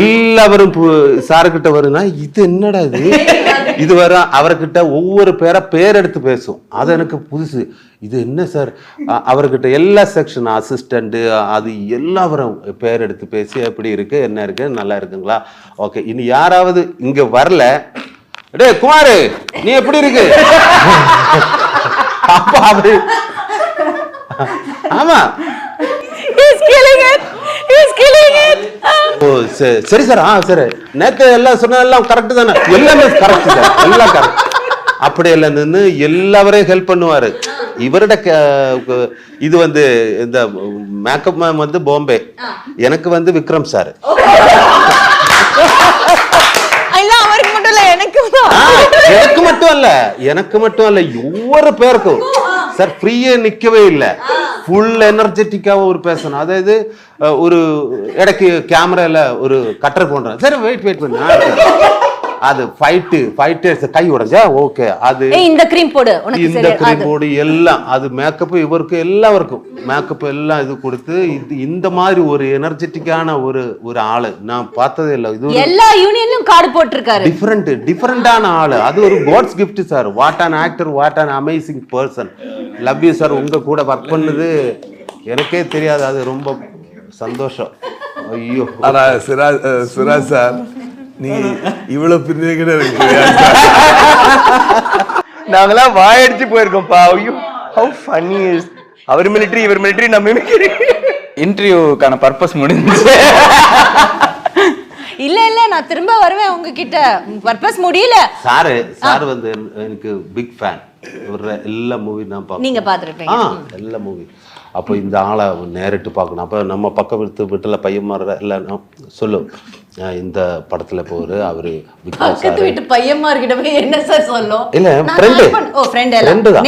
எல்லாரும் சாருக்கிட்ட வருனா இது என்னடா இது வர அவர்கிட்ட ஒவ்வொரு பேர் எடுத்து பேசும். அது எனக்கு புதுசு. இது என்ன சார், அவர்கிட்ட எல்லா செக்ஷன் அசிஸ்டண்ட் அது எல்லாரும் பேர் எடுத்து பேசி எப்படி இருக்கு, என்ன இருக்கு, நல்லா இருக்குங்களா, ஓகே. இனி யாராவது இங்க வரல, டே குமாரு நீ எப்படி இருக்கு, அப்ப அப்படி ஆமா சரி சார், சரி நேத்து எல்லாம் சொன்ன எல்லாம் கரெக்ட் தானே, எல்லாமே கரெக்ட் சார், எல்லாம் கரெக்ட். அப்படி எல்லாம் நின்று எல்லாரையும் ஹெல்ப் பண்ணுவாரு. இவரோட இது வந்து இந்த மேக்கப் மேம் வந்து பாம்பே, எனக்கு வந்து விக்ரம் சார். எனக்கு மட்டும் அல்ல ஒவ்வொரு பேருக்கும் சார் ஃப்ரீயே நிக்கவே இல்லை, ஃபுல் எனர்ஜெட்டிக்காக ஒரு பேசணும். அதாவது ஒரு இடைக்கு கேமரால ஒரு கட்டர் போடுறேன், சரி வெயிட் பண்ணு, அது ஃபைட்டு கை உடைஞ்சா ஓகே, அது இந்த கிரீம் போடு எல்லாம், அது மேக்கப் இவருக்கு எல்லாருக்கும் மேக்கப் எல்லாம் இது கொடுத்து இந்த மாதிரி ஒரு எனர்ஜெட்டிக்கான ஒரு ஆளு நான் பார்த்ததே இல்லை. இது எல்லா யூனியன்லயும் கார்டு போட்டிருக்காரு, டிஃபரெண்டான ஆளு. அது ஒரு god's gift sir. What an actor, what an amazing person. Love you sir. உங்க கூட ஒர்க் பண்ணது எனக்கே தெரியாது, அது ரொம்ப சந்தோஷம். ஐயோ சுராஜ் சார், நீ இவ்வளவு பிரிவு நாங்களாம் வாயடிச்சு போயிருக்கோம்ப்பா. ஐயோ ஹவ் ஃபன்னி இஸ். அவர் மிலிட்டரி இவர் மிலிட்டரி, நம்ம மிலிட்டரி. இன்டர்வியூக்கான பர்பஸ் முடிஞ்சிச்சு. இல்ல நான் திரும்ப வருவேன் உங்ககிட்ட, பர்பஸ் முடியல. சார் வந்து எனக்கு பிக் ஃபேன். எல்லா மூவி நான் பார்ப்பேன். நீங்க பாத்துருப்பீங்க எல்லா மூவி. அப்போ இந்த ஆளை நேரிட்டு பார்க்கணும். அப்போ நம்ம பக்கம் வீட்டுல பையன் மாதிரி எல்லாம் சொல்லும், இந்த படத்துல போரு அவரு பக்கத்து வீட்டு பையன்மார்கிட்ட போய் என்ன சார் சொல்லும்? இல்ல ஃப்ரெண்டு தான்,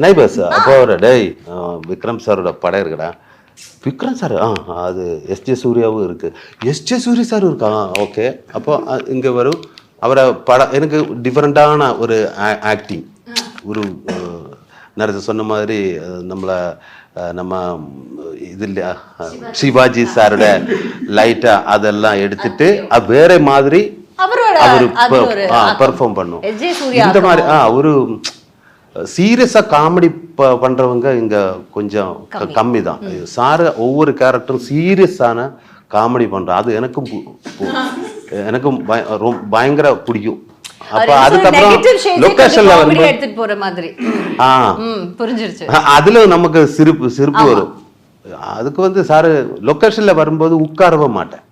நெய்பர்ஸ். அப்போ டேய் விக்ரம் சாரோட படம் இருக்குடா, விக்ரம் சார் அது எஸ்ஜே சூர்யாவும் இருக்கு, எஸ்ஜே சூர்யா சார் இருக்கா, ஓகே. அப்போ இங்க வரும் அவரை படம். எனக்கு டிஃப்ரெண்டான ஒரு ஆக்டிங், ஒரு நிறைய சொன்ன மாதிரி நம்ம இது இல்லையா சிவாஜி சாரோட லைட்டா அதெல்லாம் எடுத்துட்டு வேற மாதிரி அவரு பெர்ஃபார்ம் பண்ணும். இந்த மாதிரி ஒரு சீரியஸா காமெடி பண்றவங்க இங்க கொஞ்சம் கம்மி தான். சார் ஒவ்வொரு கேரக்டரும் சீரியஸான காமெடி பண்ற, அது எனக்கும் பயங்கர பிடிக்கும். அப்ப அதுக்கப்புறம் லொகேஷன்ல வந்து எடுத்துட்டு போற மாதிரி புரிஞ்சிருச்சு. அதுல நமக்கு சிரிப்பு வரும். அதுக்கு வந்து சார் லொகேஷன்ல வரும்போது உட்காரவே மாட்டேன்.